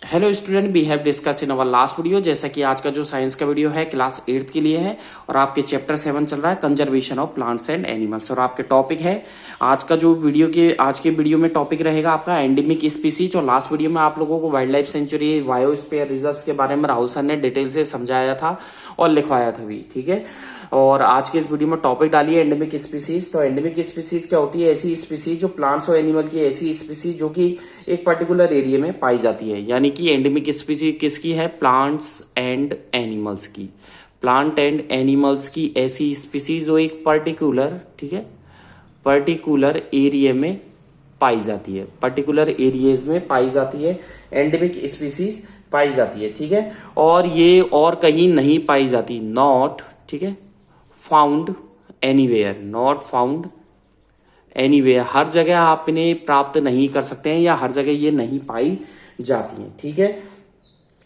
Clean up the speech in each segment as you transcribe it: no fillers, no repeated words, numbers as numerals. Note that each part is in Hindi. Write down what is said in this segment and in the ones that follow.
Hello student, we have discuss in our last video. जैसा कि आज का जो साइंस का वीडियो है क्लास 8th के लिए है और आपके चैप्टर 7 चल रहा है conservation of plants and animals. और आपके टॉपिक है आज का जो आज के वीडियो में टॉपिक रहेगा आपका एंडेमिक स्पीसीज। और लास्ट वीडियो में आप लोगों को wild life sanctuary, biosphere reserves के बारे में राहुल सर ने डिटेल से समझाया था और लिखवाया था भी, ठीक है। और आज के इस वीडियो में टॉपिक डालिए एंडेमिक स्पीसीज। तो एंडेमिक स्पीसीज क्या होती है? ऐसी स्पीसीज जो प्लांट्स और एनिमल की ऐसी स्पीसीज जो कि एक पर्टिकुलर एरिया में पाई जाती है। यानी कि एंडेमिक स्पीसीज किसकी है? प्लांट्स एंड एनिमल्स की। प्लांट एंड एनिमल्स की ऐसी स्पीसीज जो एक पर्टिकुलर, ठीक है, पर्टिकुलर एरिया में पाई जाती है, पर्टिकुलर एरियाज में पाई जाती है, एंडेमिक स्पीसीज पाई जाती है, ठीक है। और ये और कहीं नहीं पाई जाती, नॉट, ठीक है, found anywhere, not found anywhere. हर जगह आप इन्हें प्राप्त नहीं कर सकते हैं या हर जगह ये नहीं पाई जाती हैं, ठीक है।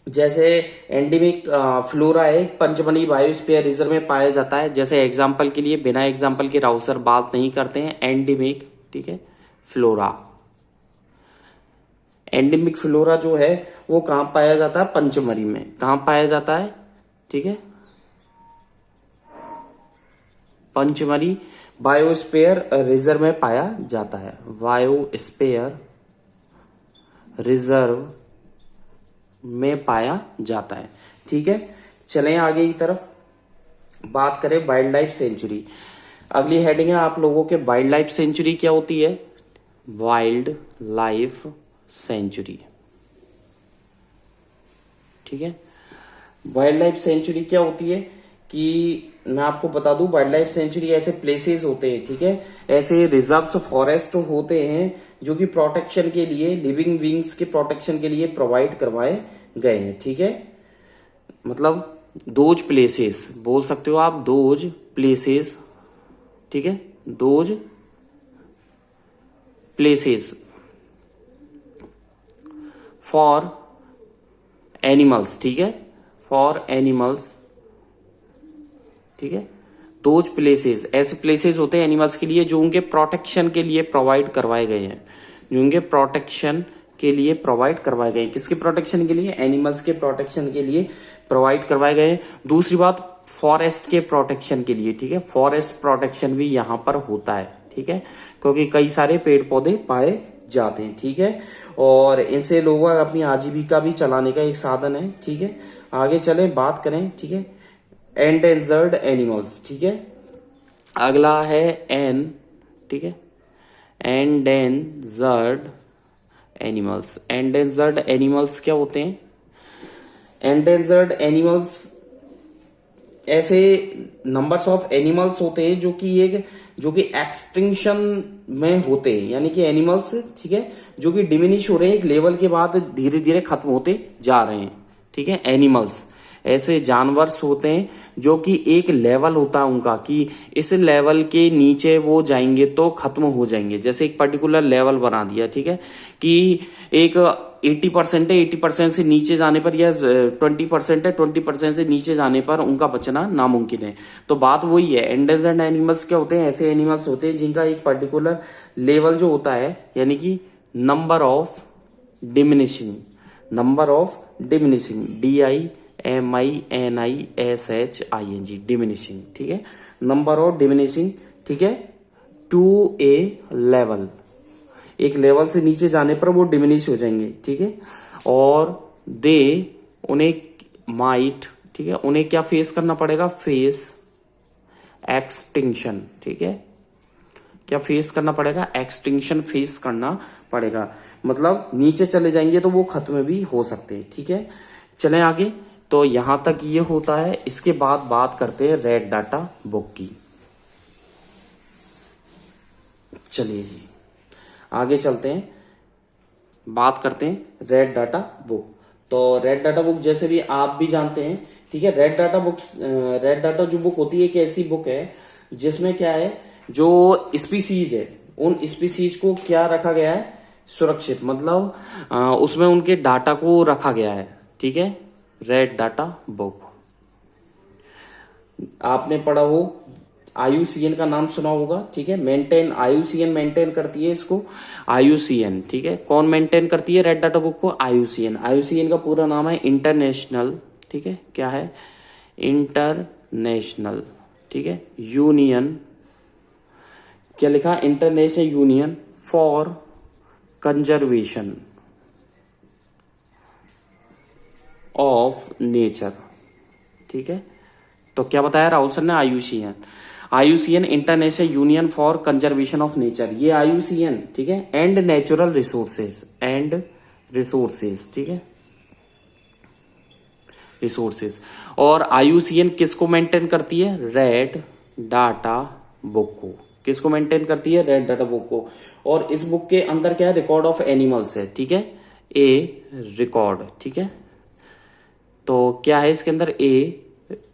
जैसे एंडेमिक फ्लोरा है, पंचमढ़ी बायोस्फीयर रिजर्व में पाया जाता है। जैसे एग्जांपल के लिए, बिना एग्जांपल के राहुल सर बात नहीं करते हैं। एंडेमिक, ठीक है, फ्लोरा, एंडेमिक फ्लोरा जो है वो कहां पाया जाता है? पंचमढ़ी में। कहां पाया जाता है? ठीक है, पंचमढ़ी बायोस्फीयर रिजर्व में पाया जाता है। बायोस्फीयर रिजर्व में पाया जाता है, ठीक है। चलें आगे की तरफ, बात करें वाइल्ड लाइफ सेंचुरी। अगली हेडिंग है आप लोगों के वाइल्ड लाइफ सेंचुरी क्या होती है? वाइल्ड लाइफ सेंचुरी, ठीक है। वाइल्ड लाइफ सेंचुरी क्या होती है कि मैं आपको बता दूं, वाइल्ड लाइफ सेंचुरी ऐसे प्लेसेस होते हैं, ठीक है, ऐसे रिजर्व्स, फॉरेस्ट होते हैं जो कि प्रोटेक्शन के लिए, लिविंग बींग्स के प्रोटेक्शन के लिए प्रोवाइड करवाए गए हैं, ठीक है। मतलब दोज प्लेसेस बोल सकते हो आप, दोज प्लेसेस, ठीक है, दोज प्लेसेस फॉर एनिमल्स, ठीक है, फॉर एनिमल्स, ठीक है। दोज प्लेसेस ऐसे प्लेसेस होते हैं एनिमल्स के लिए जो उनके प्रोटेक्शन के लिए प्रोवाइड करवाए गए हैं, जो उनके प्रोटेक्शन के लिए प्रोवाइड करवाए गए हैं। किसके प्रोटेक्शन के लिए? एनिमल्स के प्रोटेक्शन के लिए प्रोवाइड करवाए गए हैं। दूसरी बात, फॉरेस्ट के प्रोटेक्शन के लिए, ठीक है, फॉरेस्ट प्रोटेक्शन भी यहां पर होता है, ठीक है, क्योंकि कई सारे पेड़ पौधे पाए जाते हैं, ठीक है। और इनसे लोग अपनी आजीविका भी चलाने का एक साधन है, ठीक है। आगे चले, बात करें, ठीक है, एंडेंजर्ड एनिमल्स, ठीक है। अगला है एन, ठीक है, एंडेंजर्ड एनिमल्स। एंडेंजर्ड एनिमल्स क्या होते हैं? एंडेंजर्ड एनिमल्स ऐसे नंबर्स ऑफ एनिमल्स होते हैं जो कि एक्सटिंक्शन में होते हैं, यानी कि एनिमल्स, ठीक है, जो कि डिमिनिश हो रहे हैं, एक लेवल के बाद धीरे धीरे खत्म होते जा रहे हैं, ठीक है। एनिमल्स ऐसे जानवर्स होते हैं जो कि एक लेवल होता है उनका, कि इस लेवल के नीचे वो जाएंगे तो खत्म हो जाएंगे। जैसे एक पर्टिकुलर लेवल बना दिया, ठीक है, कि एक 80% है, 80% से नीचे जाने पर, या 20% है, 20% से नीचे जाने पर उनका बचना नामुमकिन है। तो बात वही है, एंडेंजर्ड एनिमल्स क्या होते हैं? ऐसे एनिमल्स होते हैं जिनका एक पर्टिकुलर लेवल जो होता है, यानी कि number of diminishing, number of diminishing, DIMINISHING, diminishing, ठीक है, नंबर ऑफ डिमिनिशिंग, ठीक है, टू ए लेवल, एक लेवल से नीचे जाने पर वो डिमिनिश हो जाएंगे, ठीक है। और उन्हें माइट, ठीक है, उन्हें क्या फेस करना पड़ेगा? फेस एक्सटिंक्शन, ठीक है, क्या फेस करना पड़ेगा? एक्सटिंक्शन फेस करना पड़ेगा। मतलब नीचे चले जाएंगे तो वो खत्म भी हो सकते हैं, ठीक है। चलें आगे, तो यहां तक ये होता है। इसके बाद बात करते हैं रेड डाटा बुक की। चलिए जी, आगे चलते हैं, बात करते हैं रेड डाटा बुक। तो रेड डाटा बुक जैसे भी आप भी जानते हैं, ठीक है, रेड डाटा जो बुक होती है एक ऐसी बुक है जिसमें क्या है, जो स्पीसीज है उन स्पीसीज को क्या रखा गया है? सुरक्षित, मतलब उसमें उनके डाटा को रखा गया है, ठीक है। रेड डाटा बुक आपने पढ़ा हो, IUCN का नाम सुना होगा, ठीक है। मेंटेन, IUCN मेंटेन करती है इसको, IUCN, ठीक है। कौन मेंटेन करती है रेड डाटा बुक को? IUCN। IUCN का पूरा नाम है इंटरनेशनल, ठीक है, क्या है? इंटरनेशनल, ठीक है, यूनियन, क्या लिखा? International union for conservation of nature, ठीक है। तो क्या बताया राहुल सर ने? IUCN, IUCN international union for conservation of nature, ये IUCN, ठीक है। And natural resources, and resources, ठीक है, रिसोर्सेज। और IUCN किसको मेंटेन करती है? रेड डाटा बुक को। किसको मेंटेन करती है? रेड डाटा बुक को। और इस बुक के अंदर क्या है? रिकॉर्ड ऑफ एनिमल्स है, ठीक है, ए रिकॉर्ड, ठीक है। तो क्या है इसके अंदर? ए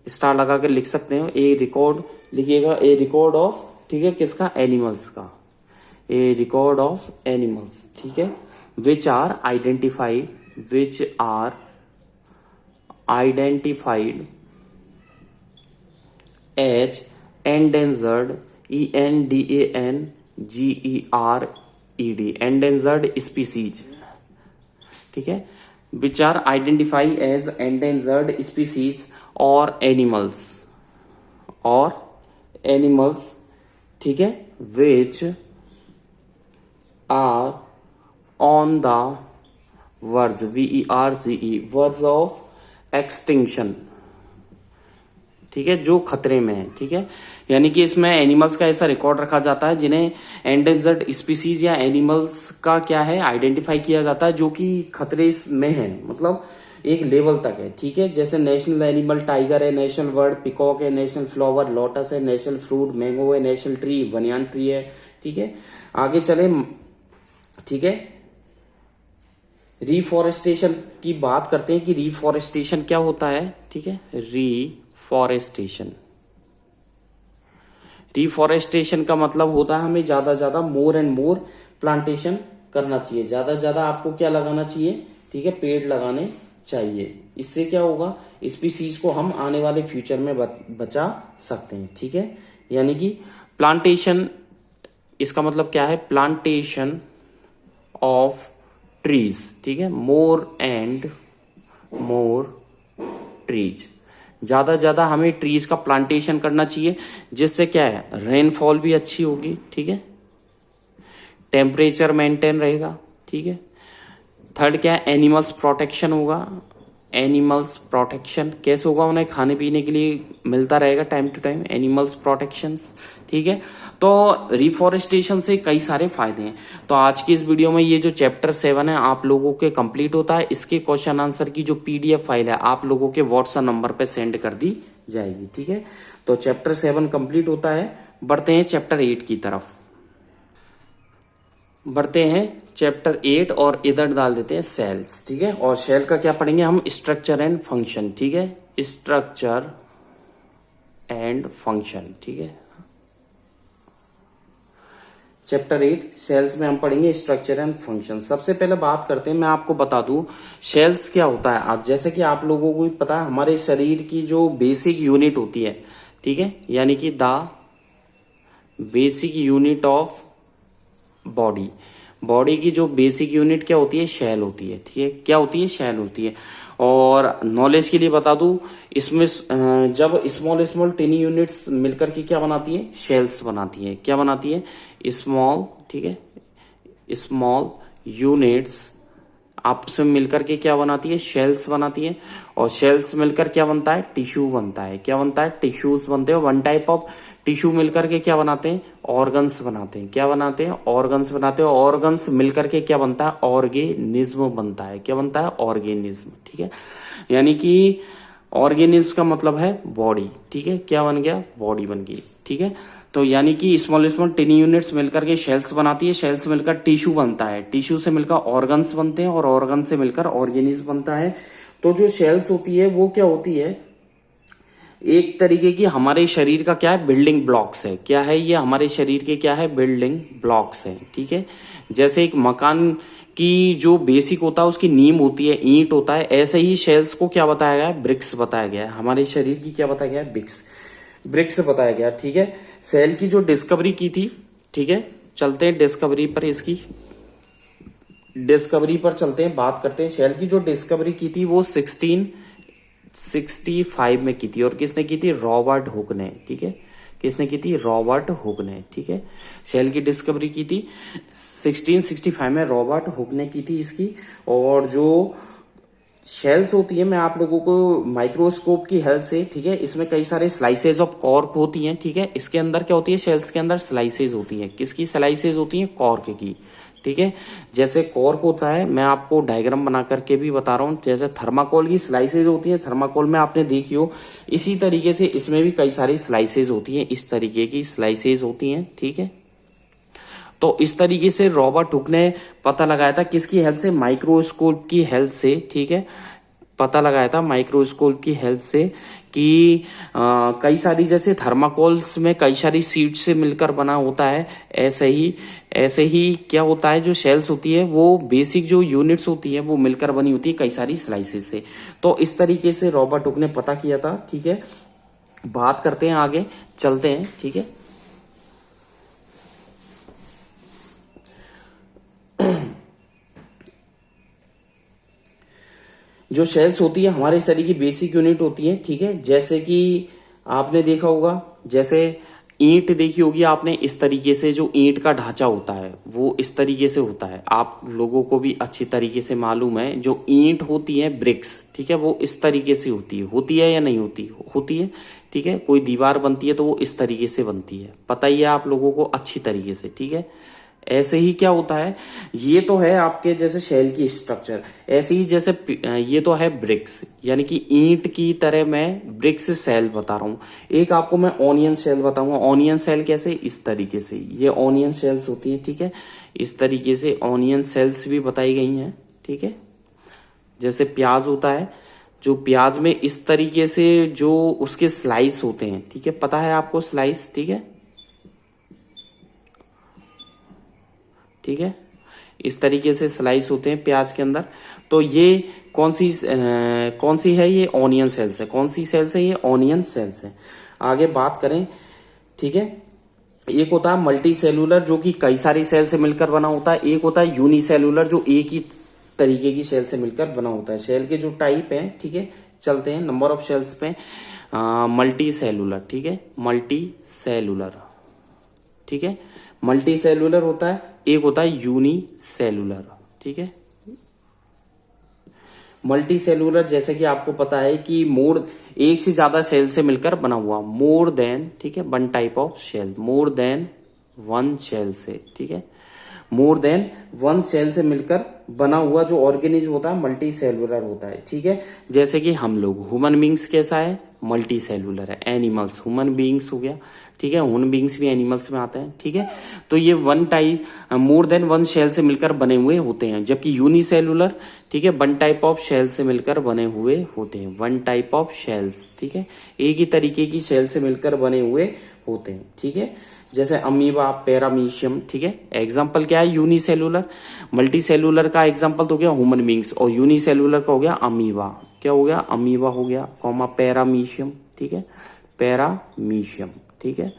स्टार लगा कर लिख सकते हो, ए रिकॉर्ड लिखिएगा, ए रिकॉर्ड ऑफ, ठीक है, किसका? एनिमल्स का, ए रिकॉर्ड ऑफ एनिमल्स, ठीक है, which are identified, which are identified as endangered, ENDANGERED, endangered species, ठीक है, which are identify as endangered species और एनिमल्स, और एनिमल्स, ठीक है, which are on the verge, VERGE, verge of extinction, ठीक है, जो खतरे में है, ठीक है। यानी कि इसमें एनिमल्स का ऐसा रिकॉर्ड रखा जाता है जिन्हें एंडेंजर्ड स्पीसीज या एनिमल्स का क्या है? आइडेंटिफाई किया जाता है जो कि खतरे में है, मतलब एक लेवल तक है, ठीक है। जैसे नेशनल एनिमल टाइगर है, नेशनल बर्ड पिकॉक है, नेशनल फ्लावर लोटस है, नेशनल फ्रूट मैंगो है, नेशनल ट्री बनियान ट्री है, ठीक है। आगे चले, ठीक है, रिफॉरेस्टेशन की बात करते हैं कि रिफॉरेस्टेशन क्या होता है, ठीक है। रिफॉरेस्टेशन, रिफॉरेस्टेशन का मतलब होता है हमें ज्यादा ज्यादा, मोर एंड मोर प्लांटेशन करना चाहिए, ज्यादा ज्यादा आपको क्या लगाना चाहिए, ठीक है, पेड़ लगाने चाहिए। इससे क्या होगा? स्पीसीज को हम आने वाले फ्यूचर में बचा सकते हैं, ठीक है। यानी कि प्लांटेशन, इसका मतलब क्या है? प्लांटेशन ऑफ ट्रीज, ठीक है, मोर एंड मोर ट्रीज, ज्यादा ज्यादा हमें ट्रीज का प्लांटेशन करना चाहिए, जिससे क्या है? रेनफॉल भी अच्छी होगी, ठीक है, टेम्परेचर मेंटेन रहेगा, ठीक है। थर्ड क्या है? एनिमल्स प्रोटेक्शन होगा। एनिमल्स प्रोटेक्शन कैसे होगा? उन्हें खाने पीने के लिए मिलता रहेगा time to time, animals protections, ठीक है। तो रिफॉरेस्टेशन से कई सारे फायदे हैं। तो आज की इस वीडियो में ये जो चैप्टर 7 है आप लोगों के कंप्लीट होता है। इसके क्वेश्चन आंसर की जो PDF फाइल है आप लोगों के व्हाट्सएप नंबर पे सेंड कर दी जाएगी, ठीक है। तो चैप्टर 7 कंप्लीट होता है। बढ़ते हैं चैप्टर 8 की तरफ, बढ़ते हैं चैप्टर 8 और इधर डाल देते हैं सेल्स, ठीक है। और सेल का क्या पढ़ेंगे हम? स्ट्रक्चर एंड फंक्शन, ठीक है, स्ट्रक्चर एंड फंक्शन, ठीक है। चैप्टर 8 सेल्स में हम पढ़ेंगे स्ट्रक्चर एंड फंक्शन। सबसे पहले बात करते हैं, मैं आपको बता दूं सेल्स क्या होता है। आप जैसे कि आप लोगों को भी पता है हमारे शरीर की जो बेसिक यूनिट होती है, ठीक है, यानी कि the basic unit of body, body की जो बेसिक यूनिट क्या होती है? शेल होती है, ठीक है, क्या होती है? शेल होती है। और नॉलेज के लिए बता दूं, इसमें जब स्मॉल स्मॉल टिनी यूनिट्स मिलकर के क्या बनाती है? शेल्स बनाती है। क्या बनाती है? स्मॉल, ठीक है, स्मॉल यूनिट्स आपस में मिलकर के क्या बनाती है? शेल्स बनाती है। और शेल्स मिलकर क्या बनता है? टिश्यू बनता है। क्या बनता है? टिश्यूज बनते हैं। वन टाइप ऑफ टिश्यू मिलकर के क्या बनाते हैं? ऑर्गन्स बनाते हैं। क्या बनाते हैं? ऑर्गन्स बनाते हैं। ऑर्गन्स मिलकर के क्या बनता है? ऑर्गेनिज्म बनता है। क्या बनता है? ऑर्गेनिज्म, ठीक है। यानी कि ऑर्गेनिज्म का मतलब है बॉडी, ठीक है। क्या बन गया? बॉडी बन गई, ठीक है। तो यानी कि स्मॉल स्मॉल टिनी यूनिट्स मिलकर के शेल्स बनाती है, शेल्स मिलकर टिश्यू बनता है, टिश्यू से मिलकर ऑर्गन्स बनते हैं और ऑर्गन से मिलकर ऑर्गेनिज्म बनता है। तो जो शेल्स होती है वो क्या होती है? एक तरीके की हमारे शरीर का क्या है? बिल्डिंग ब्लॉक्स है। क्या है ये? हमारे शरीर के क्या है? बिल्डिंग ब्लॉक्स है, ठीक है। जैसे एक मकान की जो बेसिक होता है उसकी नींव होती है, ईंट होता है, ऐसे ही शेल्स को क्या बताया गया है? ब्रिक्स बताया गया है। हमारे शरीर की क्या बताया गया है? ब्रिक्स बताया गया, ठीक है। सेल की जो डिस्कवरी की थी, ठीक है, चलते हैं डिस्कवरी पर, इसकी डिस्कवरी पर चलते हैं, बात करते हैं। सेल की जो डिस्कवरी की थी वो 1665 में की थी, और किसने की थी? रॉबर्ट हुक ने, ठीक है, किसने की थी? रॉबर्ट हुक ने, ठीक है। सेल की डिस्कवरी की थी 1665 में, रॉबर्ट हुक ने की थी इसकी। और जो शेल्स होती है, मैं आप लोगों को माइक्रोस्कोप की हेल्प से, ठीक है, इसमें कई सारे स्लाइसेज ऑफ कॉर्क होती हैं, ठीक है। इसके अंदर क्या होती है? शेल्स के अंदर स्लाइसेज होती हैं। किसकी स्लाइसेज होती हैं? कॉर्क की, ठीक है। जैसे कॉर्क होता है, मैं आपको डायग्राम बना करके भी बता रहा हूँ, जैसे थर्माकोल की स्लाइसेज होती है, थर्माकोल में आपने देखी हो, इसी तरीके से इसमें भी कई सारी स्लाइसेज होती हैं, इस तरीके की स्लाइसेज होती हैं, ठीक है। तो इस तरीके से रॉबर्ट हुक ने पता लगाया था, किसकी हेल्प से? माइक्रोस्कोप की हेल्प से, ठीक है, पता लगाया था माइक्रोस्कोप की हेल्प से कि कई सारी, जैसे थर्माकोल्स में कई सारी शीट से मिलकर बना होता है, ऐसे ही क्या होता है, जो शेल्स होती है वो बेसिक जो यूनिट्स होती है वो मिलकर बनी होती है कई सारी स्लाइसेस से। तो इस तरीके से रॉबर्ट हुक ने पता किया था, ठीक है। बात करते हैं, आगे चलते हैं, ठीक है। जो शेल्स होती है हमारे शरीर की बेसिक यूनिट होती है, ठीक है। जैसे कि आपने देखा होगा, जैसे ईंट देखी होगी आपने, इस तरीके से जो ईंट का ढांचा होता है वो इस तरीके से होता है, आप लोगों को भी अच्छी तरीके से मालूम है। जो ईंट होती है, ब्रिक्स, ठीक है, वो इस तरीके से होती है या नहीं होती? होती है, ठीक है। कोई दीवार बनती है तो वो इस तरीके से बनती है, पता ही है आप लोगों को अच्छी तरीके से, ठीक है। ऐसे ही क्या होता है, ये तो है आपके जैसे शेल की स्ट्रक्चर, ऐसे ही जैसे ये तो है ब्रिक्स, यानी कि ईंट की तरह मैं ब्रिक्स सेल बता रहा हूं। एक आपको मैं ऑनियन सेल बताऊंगा। ऑनियन सेल कैसे? इस तरीके से, ये ऑनियन सेल्स होती है, ठीक है। इस तरीके से ऑनियन सेल्स भी बताई गई हैं, ठीक है। जैसे प्याज होता है, जो प्याज में इस तरीके से जो उसके स्लाइस होते हैं, ठीक है, पता है आपको स्लाइस, ठीक है, ठीक है। इस तरीके से स्लाइस होते हैं प्याज के अंदर। तो ये कौन सी है? ये ऑनियन सेल्स है। कौन सी सेल्स है? ये ऑनियन सेल्स है। आगे बात करें, ठीक है। एक होता है मल्टी सेलुलर, जो कि कई सारी सेल से मिलकर बना होता है। एक होता है यूनिसेलुलर, जो एक ही तरीके की सेल से मिलकर बना होता है। सेल के जो टाइप है, ठीक है, चलते हैं नंबर ऑफ सेल्स पे। मल्टी सेलुलर, ठीक है, मल्टी सेलुलर, ठीक है, मल्टी सेलुलर होता है। एक होता है यूनिसेलुलर, ठीक है। मल्टी सेलुलर, जैसे कि आपको पता है कि एक से ज्यादा सेल से मिलकर बना हुआ, मोर देन, ठीक है, one type of cell, more than one cell से, ठीक है, मोर देन वन सेल से मिलकर बना हुआ जो ऑर्गेनिज्म होता है मल्टी सेलुलर होता है, ठीक है। जैसे कि हम लोग, ह्यूमन बींग्स कैसा है? मल्टी सेलुलर है। एनिमल्स, ह्यूमन बींग्स हो गया, ठीक है, ह्यूमन बींग्स भी एनिमल्स में आते हैं, ठीक है। तो ये one type, more than one cell से मिलकर बने हुए होते हैं। जबकि यूनिसेलुलर, ठीक है, वन टाइप ऑफ शेल से मिलकर बने हुए होते हैं, वन टाइप ऑफ शेल्स, ठीक है, एक ही तरीके की शेल से मिलकर बने हुए होते हैं, ठीक है। जैसे अमीबा, पैरामीशियम, ठीक है। एग्जाम्पल क्या है? यूनिसेलुलर। मल्टी सेलुलर का एग्जाम्पल तो गया ह्यूमन बींग्स, और यूनिसेलुलर का हो गया अमीबा। क्या हो गया? अमीबा हो गया, कॉमा पैरामीशियम, ठीक है, पैरामीशियम, ठीक है।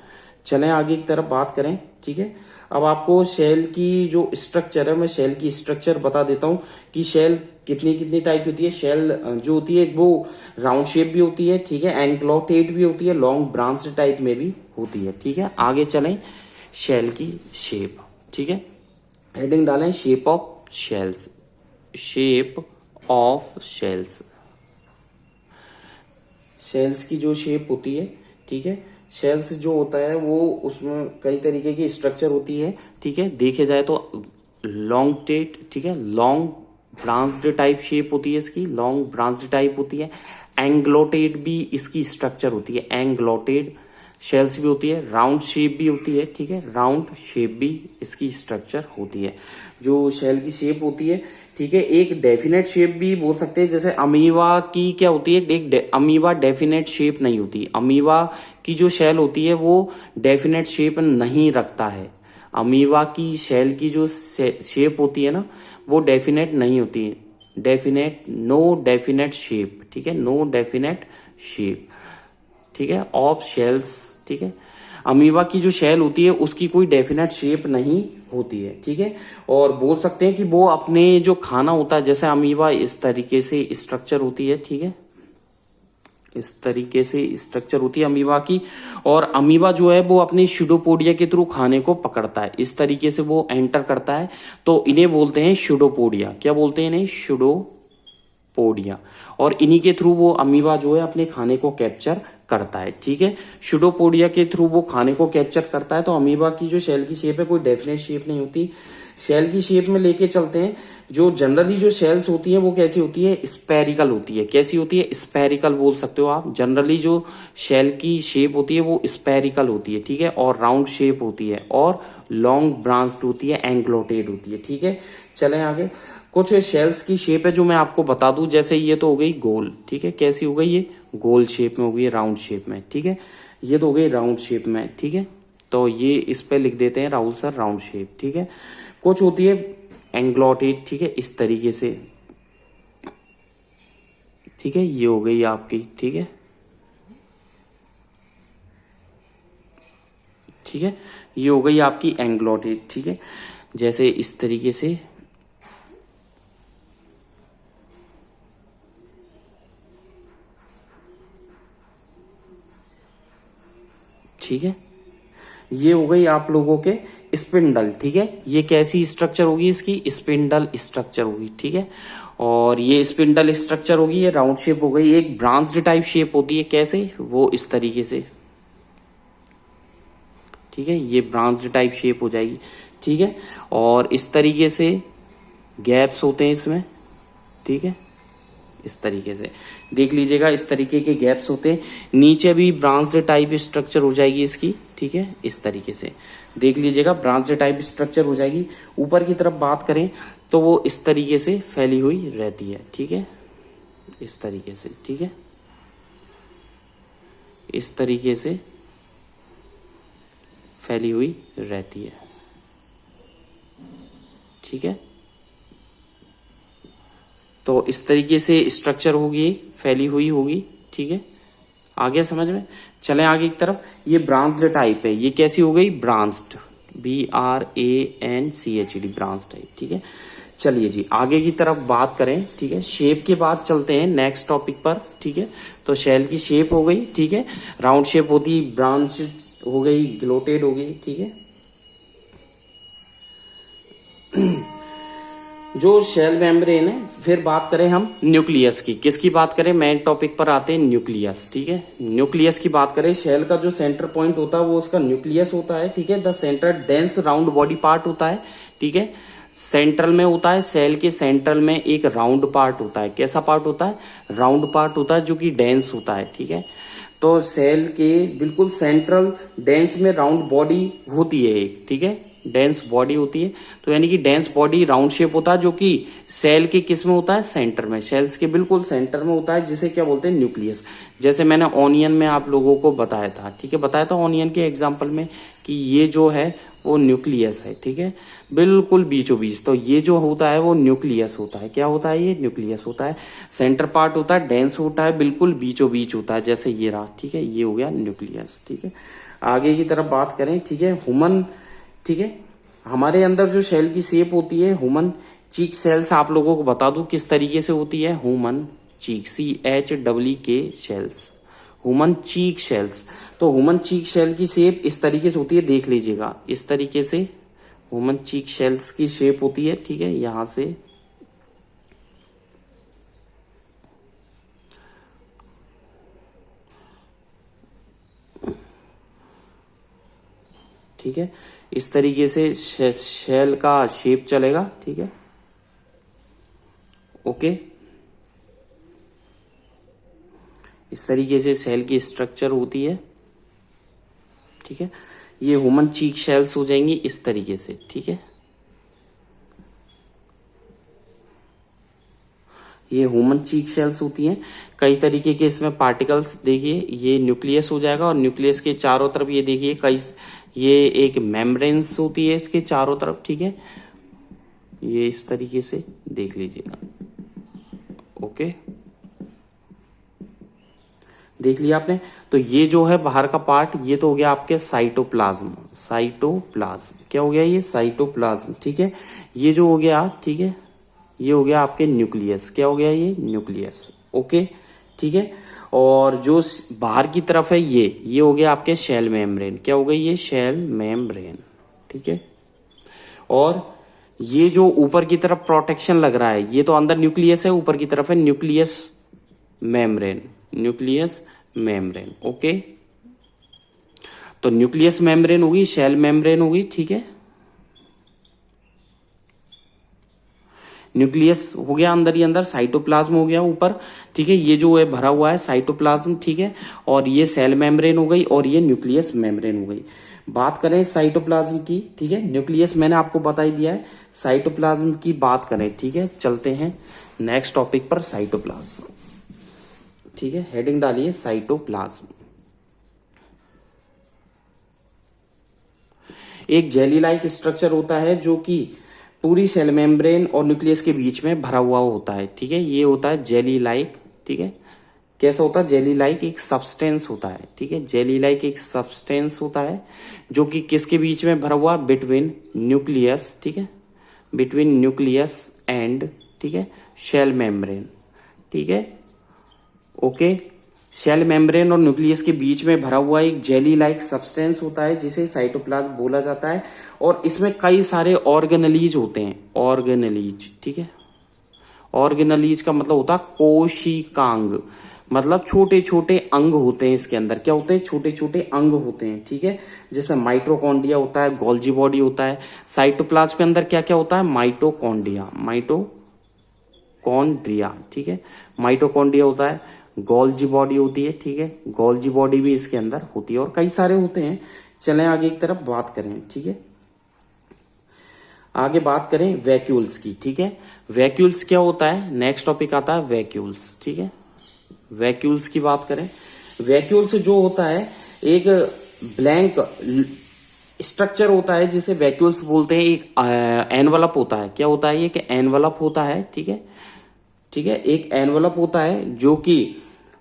चलें आगे की तरफ बात करें, ठीक है। अब आपको शेल की जो स्ट्रक्चर है, मैं शेल की स्ट्रक्चर बता देता हूं कि शेल कितनी कितनी टाइप की होती है। शेल जो होती है वो राउंड शेप भी होती है, ठीक है, एनक्लोटेड भी होती है, लॉन्ग ब्रांच टाइप में भी होती है, ठीक है। आगे चलें, शेल की शेप, ठीक है, हेडिंग डालें shape of shells, shape of shells. Shells की जो शेप होती है, ठीक है, शेल्स जो होता है वो उसमें कई तरीके की स्ट्रक्चर होती है, ठीक है। देखे जाए तो लॉन्ग टेट, ठीक है, लॉन्ग ब्रांच्ड टाइप शेप होती है इसकी, लॉन्ग ब्रांच्ड टाइप होती है। एंग्लोटेड भी इसकी स्ट्रक्चर होती है, एंग्लोटेड शेल्स भी होती है। राउंड शेप भी होती है, ठीक है, राउंड शेप भी इसकी स्ट्रक्चर होती है। जो शेल की शेप होती है, ठीक है, एक डेफिनेट शेप भी बोल सकते हैं। जैसे अमीबा की क्या होती है? एक अमीबा डेफिनेट शेप नहीं होती। अमीबा की जो शेल होती है वो डेफिनेट शेप नहीं रखता है। अमीबा की शेल की जो शेप होती है ना, वो डेफिनेट नहीं होती है, डेफिनेट, नो डेफिनेट शेप, ठीक है, नो डेफिनेट शेप, ठीक है, ऑफ शेल्स, ठीक है। अमीबा की जो शेल होती है उसकी कोई डेफिनेट शेप नहीं होती है, ठीक है। और बोल सकते हैं कि वो अपने जो खाना होता है, जैसे अमीबा इस तरीके से स्ट्रक्चर होती है, ठीक है, इस तरीके से स्ट्रक्चर होती है अमीबा की। और अमीबा जो है वो अपने स्यूडोपोडिया के थ्रू खाने को पकड़ता है, इस तरीके से वो एंटर करता है, तो इन्हें बोलते हैं स्यूडोपोडिया। क्या बोलते हैं इन्हें? स्यूडोपोडिया। और इन्हीं के थ्रू वो अमीबा जो है अपने खाने को कैप्चर करता है, ठीक है। स्यूडोपोडिया के थ्रू वो खाने को कैप्चर करता है। तो अमीबा की जो शेल की शेप है कोई डेफिनेट शेप नहीं होती। शेल की शेप में लेके चलते हैं। जो जनरली जो शेल्स होती है वो कैसी होती है? स्पेरिकल होती है। कैसी होती है? स्पेरिकल बोल सकते हो आप। जनरली जो शेल की शेप होती है वो स्पेरिकल होती है, ठीक है, और राउंड शेप होती है और लॉन्ग ब्रांच्ड होती है, एंग्लोटेड होती है, ठीक है। चलें आगे। कुछ शेल्स की शेप है जो मैं आपको बता दूं, जैसे ये तो हो गई गोल, ठीक है। कैसी हो गई ये? गोल शेप में हो गई, राउंड शेप में, ठीक है। ये तो हो गई राउंड शेप में, ठीक है। तो ये इस पे लिख देते हैं राहुल सर राउंड शेप, ठीक है। कुछ होती है एंग्लोटेड, ठीक है, इस तरीके से, ठीक है। ये हो गई आपकी, ठीक है, ठीक है। ये हो गई आपकी एंग्लोटेड, ठीक है, जैसे इस तरीके से, ठीक है। ये हो गई आप लोगों के स्पिंडल, ठीक है। ये कैसी स्ट्रक्चर होगी? इसकी स्पिंडल स्ट्रक्चर होगी, ठीक है। और ये स्पिंडल स्ट्रक्चर होगी, ये राउंड शेप हो गई। एक ब्रांच्ड टाइप शेप होती है, कैसे? वो इस तरीके से, ठीक है, ये ब्रांच्ड टाइप शेप हो जाएगी, ठीक है। और इस तरीके से गैप्स होते हैं इसमें, ठीक है, इस तरीके से देख लीजिएगा, इस तरीके के गैप्स होते हैं। नीचे भी ब्रांच्ड टाइप स्ट्रक्चर हो जाएगी इसकी, ठीक है, इस तरीके से देख लीजिएगा, ब्रांच्ड टाइप स्ट्रक्चर हो जाएगी। ऊपर की तरफ बात करें तो वो इस तरीके से फैली हुई रहती है, ठीक है, इस तरीके से, ठीक है, इस तरीके से फैली हुई रहती है, ठीक है। तो इस तरीके से स्ट्रक्चर होगी, फैली हुई होगी, ठीक है। आगे समझ में? चलें आगे की तरफ। ये ब्रांच्ड टाइप है, ये कैसी हो गई? ब्रांच्ड, BRANCHD, ब्रांच टाइप, ठीक है। चलिए जी आगे की तरफ बात करें, ठीक है। शेप के बाद चलते हैं नेक्स्ट टॉपिक पर, ठीक है। तो शेल की शेप हो गई, ठीक है, राउंड शेप होती, ब्रांच हो गई, ग्लोटेड हो गई, ठीक है। जो शेल मेम्ब्रेन है, फिर बात करें हम न्यूक्लियस की। किसकी बात करें? मेन टॉपिक पर आते हैं, न्यूक्लियस, ठीक है। न्यूक्लियस की बात करें, शेल का जो सेंटर पॉइंट होता है वो उसका न्यूक्लियस होता है, ठीक है। The centre dense round body part होता है, ठीक है, सेंट्रल में होता है। सेल के सेंट्रल में एक राउंड पार्ट होता है। कैसा पार्ट होता है? राउंड पार्ट होता है, जो कि डेंस होता है, ठीक है। तो सेल के बिल्कुल सेंट्रल डेंस में राउंड बॉडी होती है एक, ठीक है, डेंस बॉडी होती है। तो यानी कि डेंस बॉडी राउंड शेप होता है, जो कि सेल के किस में होता है? सेंटर में, सेल्स के बिल्कुल सेंटर में होता है, जिसे क्या बोलते हैं? न्यूक्लियस। जैसे मैंने ऑनियन में आप लोगों को बताया था, ठीक है, बताया था ऑनियन के एग्जाम्पल में कि ये जो है वो न्यूक्लियस है, ठीक है, बिल्कुल बीचों बीच। तो ये जो होता है वो न्यूक्लियस होता है। क्या होता है? ये न्यूक्लियस होता है। सेंटर पार्ट होता है, डेंस होता है, बिल्कुल बीचों बीच होता है, जैसे ये रहा, ठीक है, ये हो गया न्यूक्लियस, ठीक है। आगे की तरफ बात करें, ठीक है, ह्यूमन, ठीक है, हमारे अंदर जो सेल की शेप होती है, ह्यूमन चीक सेल्स, आप लोगों को बता दूं किस तरीके से होती है। Human cheek, CHEEK cells, human cheek cells. तो ह्यूमन चीक सेल की शेप इस तरीके से होती है, देख लीजिएगा, इस तरीके से ह्यूमन चीक सेल्स की शेप होती है, ठीक है, यहां से ठीक है, इस तरीके से शेल का शेप चलेगा, ठीक है, ओके। इस तरीके से सेल की स्ट्रक्चर होती है, ठीक है। ये ह्यूमन चीक सेल्स हो जाएंगी इस तरीके से, ठीक है। ये ह्यूमन चीक सेल्स होती हैं। कई तरीके के इसमें पार्टिकल्स, देखिए ये न्यूक्लियस हो जाएगा, और न्यूक्लियस के चारों तरफ ये देखिए कई, ये एक मेम्ब्रेन्स होती है इसके चारों तरफ, ठीक है, ये इस तरीके से देख लीजिएगा, ओके। देख लिया आपने। तो ये जो है बाहर का पार्ट, ये तो हो गया आपके साइटोप्लाज्म। साइटोप्लाज्म क्या हो गया, ये साइटोप्लाज्म, ठीक है। ये जो हो गया, ठीक है, ये हो गया आपके न्यूक्लियस। क्या हो गया, ये न्यूक्लियस, ओके, ठीक है। और जो बाहर की तरफ है ये हो गया आपके शेल मेम्ब्रेन। क्या हो गई, ये शेल मेम्ब्रेन, ठीक है। और ये जो ऊपर की तरफ प्रोटेक्शन लग रहा है, ये तो अंदर न्यूक्लियस है, ऊपर की तरफ है nucleus membrane. Nucleus membrane, okay. तो न्यूक्लियस मेम्ब्रेन होगी, शेल मेम्ब्रेन होगी, ठीक है। न्यूक्लियस हो गया अंदर ही अंदर, साइटोप्लाज्म हो गया ऊपर, ठीक है। ये जो है भरा हुआ है साइटोप्लाज्म, ठीक है। और ये सेल मेम्ब्रेन हो गई और ये न्यूक्लियस मेम्ब्रेन हो गई। बात करें साइटोप्लाज्म की, ठीक है। न्यूक्लियस मैंने आपको बता ही दिया है। साइटोप्लाज्म की बात करें, ठीक है, चलते हैं नेक्स्ट टॉपिक पर, साइटोप्लाज्म, ठीक है। हेडिंग डालिए साइटोप्लाज्म। एक जेली लाइक स्ट्रक्चर होता है जो कि पूरी सेल मेम्ब्रेन और न्यूक्लियस के बीच में भरा हुआ होता है, ठीक है। ये होता है जेली लाइक, ठीक है। कैसा होता है, जेली लाइक एक सब्सटेंस होता है, ठीक है। जेली लाइक एक सब्सटेंस होता है जो कि किसके बीच में भरा हुआ, बिटवीन न्यूक्लियस, ठीक है, बिटवीन न्यूक्लियस एंड, ठीक है, शेल मेम्ब्रेन, ठीक है, ओके। शेल मेम्ब्रेन और न्यूक्लियस के बीच में भरा हुआ एक जेली लाइक सब्सटेंस होता है जिसे साइटोप्लाज्म बोला जाता है। और इसमें कई सारे ऑर्गेनेलीज होते हैं, ऑर्गेनेलीज, ठीक है। ऑर्गेनेलीज का मतलब होता है कोशिकांग, मतलब छोटे छोटे अंग होते हैं इसके अंदर। क्या होते हैं, छोटे छोटे अंग होते हैं, ठीक है। जैसे माइटोकॉन्ड्रिया होता है, गोल्जी बॉडी होता है। साइटोप्लाज्म के अंदर क्या क्या होता है, माइटोकॉन्ड्रिया, माइटोकॉन्ड्रिया, ठीक है, माइटोकॉन्ड्रिया होता है। गोल्जी बॉडी होती है, ठीक है, गोल्जी बॉडी भी इसके अंदर होती है और कई सारे होते हैं। चलें आगे की तरफ बात करें, ठीक है। आगे बात करें वैक्यूल्स की, ठीक है। वैक्यूल्स क्या होता है, नेक्स्ट टॉपिक आता है वैक्यूल्स, ठीक है। वैक्यूल्स की बात करें, वैक्यूल्स जो होता है एक ब्लैंक स्ट्रक्चर होता है जिसे वैक्यूल्स बोलते हैं। एक एनवलप होता है। क्या होता है, ये कि एनवलप होता है, ठीक है, ठीक है। एक एनवलप होता है जो कि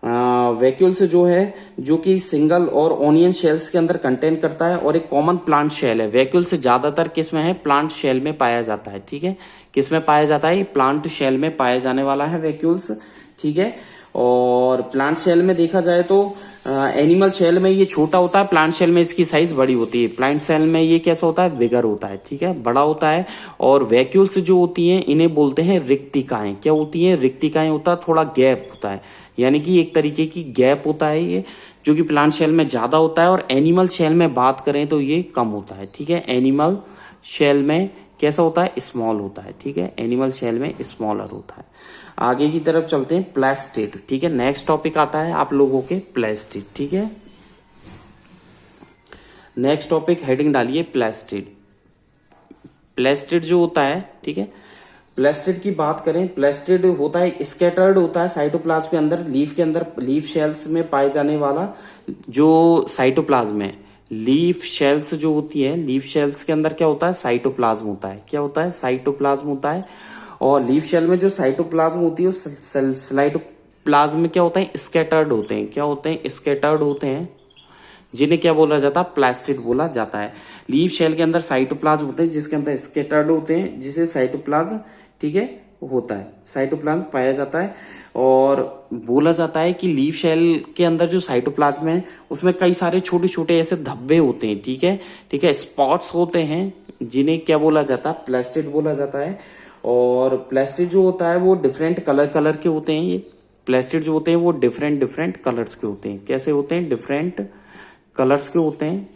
वैक्यूल्स जो है, जो कि सिंगल और ओनियन शेल्स के अंदर कंटेन करता है और एक कॉमन प्लांट शेल है। वैक्यूल्स ज्यादातर किस में है, प्लांट शेल में पाया जाता है, ठीक है। किस में पाया जाता है, प्लांट शेल में पाया जाने वाला है वैक्यूल्स, ठीक है। और प्लांट शेल में देखा जाए तो एनिमल शेल में ये छोटा होता है, प्लांट शेल में इसकी साइज बड़ी होती है। प्लांट शेल में ये कैसा होता है, बिगर होता है, ठीक है, बड़ा होता है। और वैक्यूल्स जो होती हैं इन्हें बोलते हैं रिक्तिकाएं। क्या होती हैं, रिक्तिकाएं होता है, थोड़ा गैप होता है, यानी कि एक तरीके की गैप होता है ये, जो कि प्लांट शेल में ज्यादा होता है। और एनिमल शेल में बात करें तो ये कम होता है, ठीक है। एनिमल शेल में कैसा होता है, स्मॉल होता है, ठीक है। एनिमल शेल में स्मॉलर होता है। आगे की तरफ चलते हैं, प्लास्टिड, ठीक है। नेक्स्ट टॉपिक आता है आप लोगों के प्लास्टिड, ठीक है। नेक्स्ट टॉपिक हेडिंग डालिए प्लास्टिड। प्लास्टिड जो होता है, ठीक है, प्लास्टिड की बात करें, प्लास्टिड होता है स्कैटर्ड होता है साइटोप्लाज्म के अंदर, लीफ के अंदर, लीफ शेल्स में पाए जाने वाला जो साइटोप्लाज्म है। लीफ शेल्स जो होती है, लीफ शेल्स के अंदर क्या होता है, साइटोप्लाज्म होता है। क्या होता है, साइटोप्लाज्म होता है। और लीफ शेल में जो साइटोप्लाज्म होती है, साइटोप्लाज्म में क्या होता है, स्कैटर्ड होते हैं। क्या होते हैं, स्कैटर्ड होते हैं, जिन्हें क्या बोला जाता है, प्लास्टिड बोला जाता है। लीफ शेल के अंदर साइटोप्लाज्म होते हैं जिसके अंदर स्कैटर्ड होते हैं, जिसे साइटोप्लाज्म, ठीक है, होता है, साइटोप्लाज्म पाया जाता है। और बोला जाता है कि लीफ शेल के अंदर जो साइटोप्लाज्म है उसमें कई सारे छोटे छोटे ऐसे धब्बे होते हैं, ठीक है, ठीक है, स्पॉट्स होते हैं, जिन्हें क्या बोला जाता है, प्लास्टिड बोला जाता है। और प्लास्टिड जो होता है वो डिफरेंट कलर के होते हैं। ये प्लास्टिड जो होते हैं वो डिफरेंट कलर्स के होते हैं। कैसे होते हैं, डिफरेंट कलर्स के होते हैं,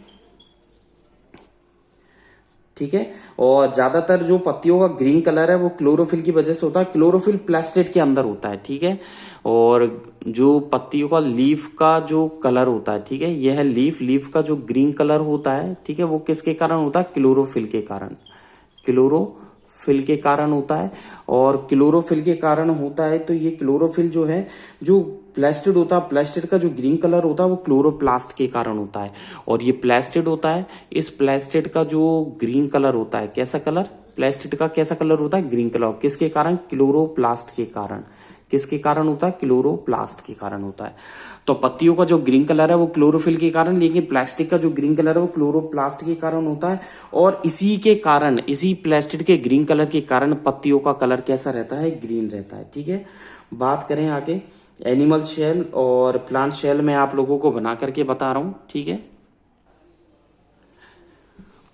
ठीक है। और ज्यादातर जो पत्तियों का ग्रीन कलर है वो क्लोरोफिल की वजह से होता है। क्लोरोफिल प्लास्टिड के अंदर होता है, ठीक है। और जो पत्तियों का, लीफ का जो कलर होता है, ठीक है, यह है लीफ का जो ग्रीन कलर होता है, ठीक है, वो किसके कारण होता है, क्लोरोफिल के कारण, क्लोरोफिल के कारण होता है। और क्लोरोफिल के कारण होता है तो ये क्लोरोफिल जो है, जो प्लास्टिड होता है, प्लास्टिड का जो ग्रीन कलर होता है वो क्लोरोप्लास्ट के कारण होता है। और ये प्लास्टिड होता है, इस प्लास्टिड का जो ग्रीन कलर होता है, कैसा कलर, प्लास्टिड का कैसा कलर होता है, ग्रीन कलर, किसके कारण, क्लोरोप्लास्ट के कारण। किसके कारण होता है? क्लोरोप्लास्ट के कारण होता है। तो पत्तियों का जो ग्रीन कलर है वो क्लोरोफिल के कारण, लेकिन प्लास्टिक का जो ग्रीन कलर है वो क्लोरोप्लास्ट के कारण होता है। और इसी के कारण, इसी प्लास्टिक के ग्रीन कलर के कारण पत्तियों का कलर कैसा रहता है? ग्रीन रहता है। ठीक है, बात करें आगे एनिमल शेल और प्लांट शेल, मैं आप लोगों को बना करके बता रहा हूं। ठीक है,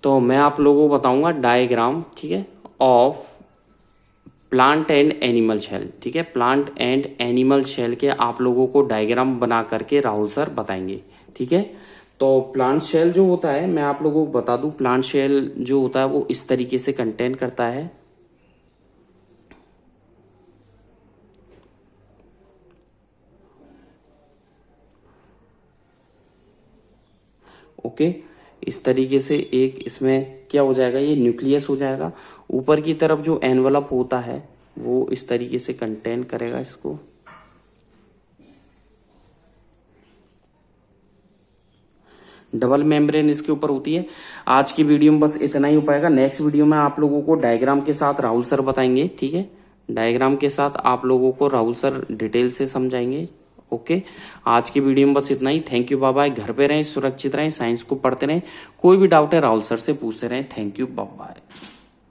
तो मैं आप लोगों को बताऊंगा डायग्राम, ठीक है, of plant and animal cell. ठीक है, प्लांट एंड एनिमल शेल के आप लोगों को डायग्राम बना करके राहुल सर बताएंगे। ठीक है, तो प्लांट शेल जो होता है, मैं आप लोगों को बता दूं, प्लांट शेल जो होता है वो इस तरीके से कंटेन करता है। ओके, इस तरीके से एक इसमें क्या हो जाएगा? ये न्यूक्लियस हो जाएगा। ऊपर की तरफ जो एनवलप होता है वो इस तरीके से कंटेन करेगा इसको। डबल मेम्ब्रेन इसके ऊपर होती है। आज की वीडियो में बस इतना ही हो पाएगा। नेक्स्ट वीडियो में आप लोगों को डायग्राम के साथ राहुल सर बताएंगे। ठीक है, डायग्राम के साथ आप लोगों को राहुल सर डिटेल से समझाएंगे। ओके, आज की वीडियो में बस इतना ही। Thank you, bye bye. घर पे रहें, सुरक्षित रहें, साइंस को पढ़ते रहें। कोई भी डाउट है राहुल सर से पूछते रहें। Thank you, bye bye.